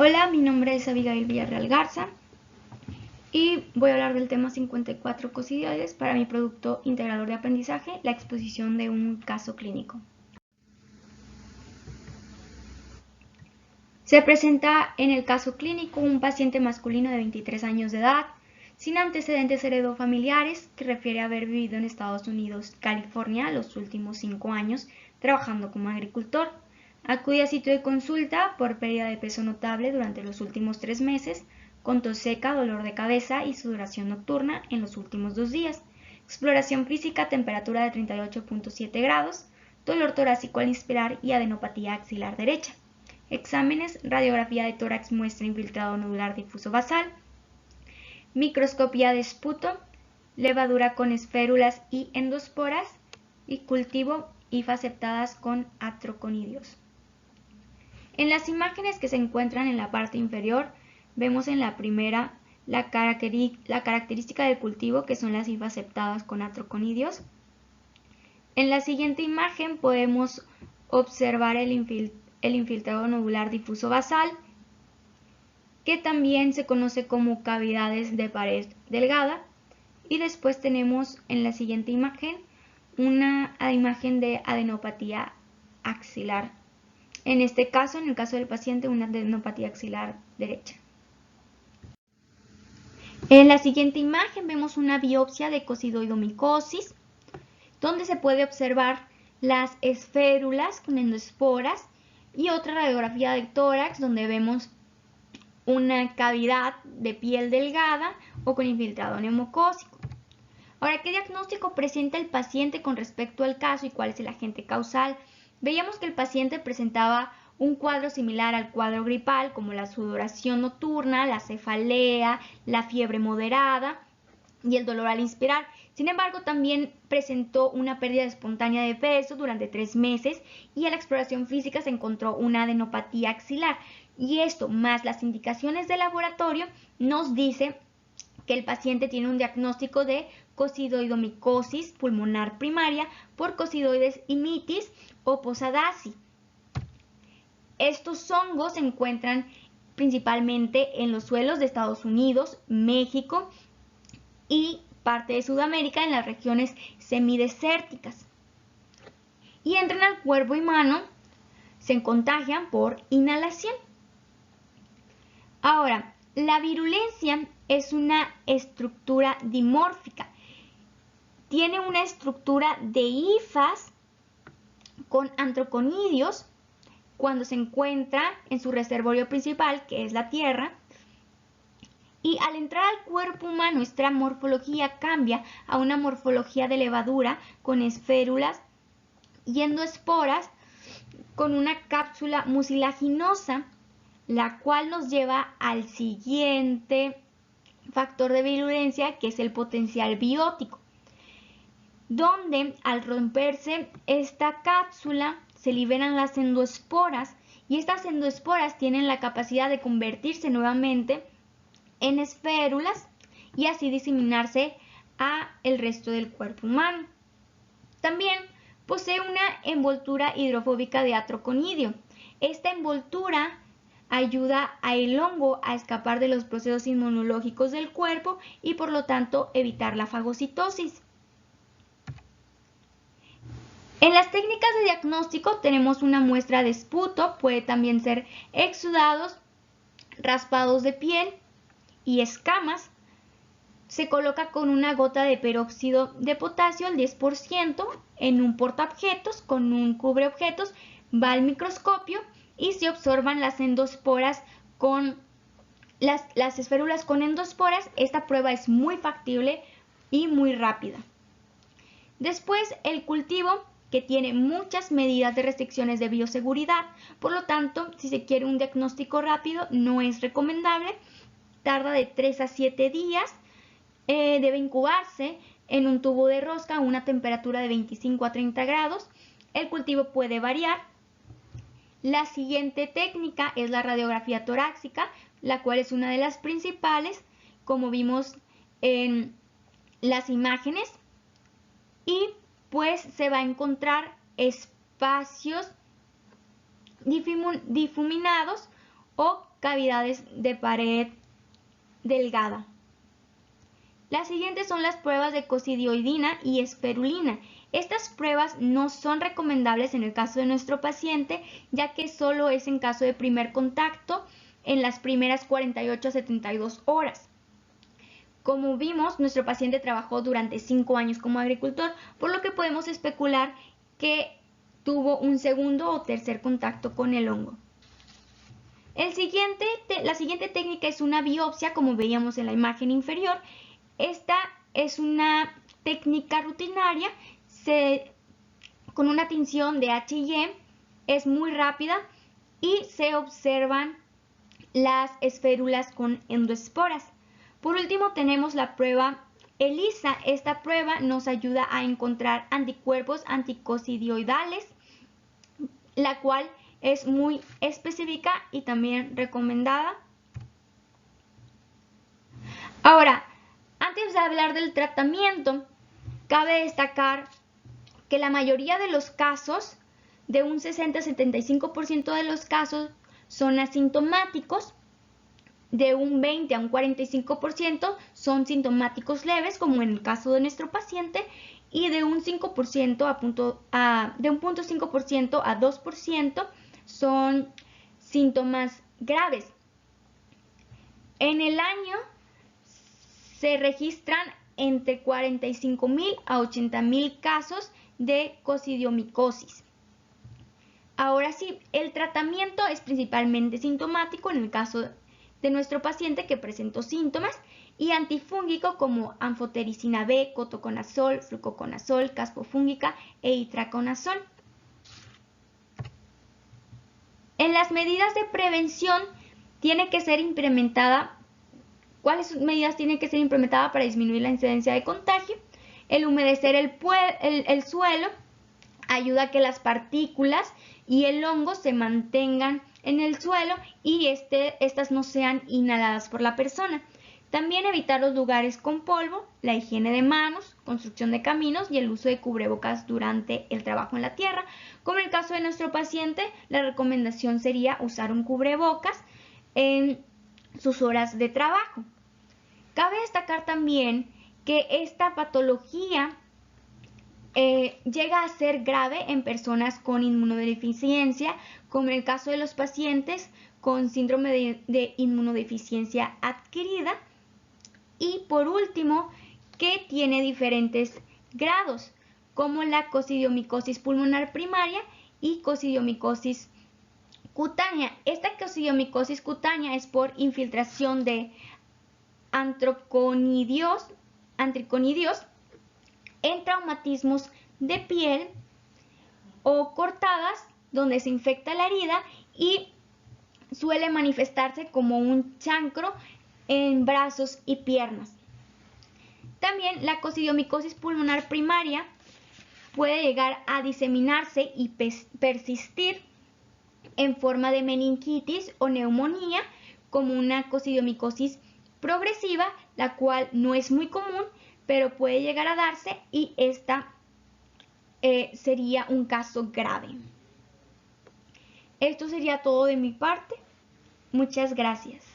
Hola, mi nombre es Abigail Villarreal Garza y voy a hablar del tema 54 cosidioides para mi producto integrador de aprendizaje, la exposición de un caso clínico. Se presenta en el caso clínico un paciente masculino de 23 años de edad, sin antecedentes heredofamiliares, que refiere a haber vivido en Estados Unidos, California, los últimos 5 años, trabajando como agricultor. Acude a sitio de consulta por pérdida de peso notable durante los últimos 3 meses, con tos seca, dolor de cabeza y sudoración nocturna en los últimos 2 días. Exploración física, temperatura de 38.7 grados, dolor torácico al inspirar y adenopatía axilar derecha. Exámenes: radiografía de tórax muestra infiltrado nodular difuso basal, microscopía de esputo, levadura con esférulas y endosporas y cultivo hifas septadas con atroconidios. En las imágenes que se encuentran en la parte inferior, vemos en la primera la característica del cultivo, que son las hifas septadas con atroconidios. En la siguiente imagen podemos observar el infiltrado nodular difuso basal, que también se conoce como cavidades de pared delgada. Y después tenemos en la siguiente imagen una imagen de adenopatía axilar. En este caso, en el caso del paciente, una adenopatía axilar derecha. En la siguiente imagen vemos una biopsia de cocidoidomicosis, donde se puede observar las esférulas con endoesporas, y otra radiografía de tórax donde vemos una cavidad de piel delgada o con infiltrado neumocócico. Ahora, ¿qué diagnóstico presenta el paciente con respecto al caso y cuál es el agente causal? Veíamos que el paciente presentaba un cuadro similar al cuadro gripal, como la sudoración nocturna, la cefalea, la fiebre moderada y el dolor al inspirar. Sin embargo, también presentó una pérdida espontánea de peso durante 3 meses y en la exploración física se encontró una adenopatía axilar. Y esto, más las indicaciones de laboratorio, nos dice que el paciente tiene un diagnóstico de cocidoidomicosis pulmonar primaria por cocidoides imitis o posadaceae. Estos hongos se encuentran principalmente en los suelos de Estados Unidos, México y parte de Sudamérica, en las regiones semidesérticas. Y entran al cuerpo humano, se contagian por inhalación. Ahora, la virulencia es una estructura dimórfica. Tiene una estructura de hifas con atroconidios cuando se encuentra en su reservorio principal, que es la tierra. Y al entrar al cuerpo humano, esta morfología cambia a una morfología de levadura con esférulas y endoesporas, con una cápsula mucilaginosa, la cual nos lleva al siguiente factor de virulencia, que es el potencial biótico, donde al romperse esta cápsula se liberan las endoesporas, y estas endoesporas tienen la capacidad de convertirse nuevamente en esférulas y así diseminarse a el resto del cuerpo humano. También posee una envoltura hidrofóbica de atroconidio. Esta envoltura ayuda al hongo a escapar de los procesos inmunológicos del cuerpo y por lo tanto evitar la fagocitosis. En las técnicas de diagnóstico tenemos una muestra de esputo, puede también ser exudados, raspados de piel y escamas. Se coloca con una gota de peróxido de potasio al 10% en un portaobjetos con un cubreobjetos, va al microscopio y se observan las endoesporas con las esférulas con endoesporas. Esta prueba es muy factible y muy rápida. Después, el cultivo, que tiene muchas medidas de restricciones de bioseguridad, por lo tanto, si se quiere un diagnóstico rápido, no es recomendable, tarda de 3 a 7 días, debe incubarse en un tubo de rosca a una temperatura de 25 a 30 grados, el cultivo puede variar. La siguiente técnica es la radiografía torácica, la cual es una de las principales, como vimos en las imágenes, y pues se va a encontrar espacios difuminados o cavidades de pared delgada. Las siguientes son las pruebas de cosidioidina y esferulina. Estas pruebas no son recomendables en el caso de nuestro paciente, ya que solo es en caso de primer contacto en las primeras 48 a 72 horas. Como vimos, nuestro paciente trabajó durante 5 años como agricultor, por lo que podemos especular que tuvo un segundo o tercer contacto con el hongo. La siguiente técnica es una biopsia, como veíamos en la imagen inferior. Esta es una técnica rutinaria con una tinción de H&E, es muy rápida y se observan las esférulas con endoesporas. Por último tenemos la prueba ELISA. Esta prueba nos ayuda a encontrar anticuerpos anticosidioidales, la cual es muy específica y también recomendada. Ahora, antes de hablar del tratamiento, cabe destacar que la mayoría de los casos, de un 60-75% de los casos, son asintomáticos, de un 20 a un 45% son sintomáticos leves, como en el caso de nuestro paciente, y de un 5% de un 0.5% a 2% son síntomas graves. En el año se registran entre 45.000 a 80.000 casos de cosidiomicosis. Ahora sí, el tratamiento es principalmente sintomático en el caso de nuestro paciente que presentó síntomas, y antifúngico como anfotericina B, cotoconazol, fluconazol, caspofúngica e itraconazol. En las medidas de prevención tiene que ser implementada. ¿Cuáles medidas tienen que ser implementadas para disminuir la incidencia de contagio? El humedecer el suelo ayuda a que las partículas y el hongo se mantengan en el suelo y estas no sean inhaladas por la persona. También evitar los lugares con polvo, la higiene de manos, construcción de caminos y el uso de cubrebocas durante el trabajo en la tierra. Como en el caso de nuestro paciente, la recomendación sería usar un cubrebocas en sus horas de trabajo. Cabe destacar también que esta patología llega a ser grave en personas con inmunodeficiencia, como en el caso de los pacientes con síndrome de inmunodeficiencia adquirida. Y por último, que tiene diferentes grados, como la cosidiomicosis pulmonar primaria y cosidiomicosis cutánea. Esta cosidiomicosis cutánea es por infiltración de antraconidios en traumatismos de piel o cortadas donde se infecta la herida y suele manifestarse como un chancro en brazos y piernas. También la cosidiomicosis pulmonar primaria puede llegar a diseminarse y persistir en forma de meningitis o neumonía, como una cosidiomicosis progresiva, la cual no es muy común, pero puede llegar a darse, y esta sería un caso grave. Esto sería todo de mi parte. Muchas gracias.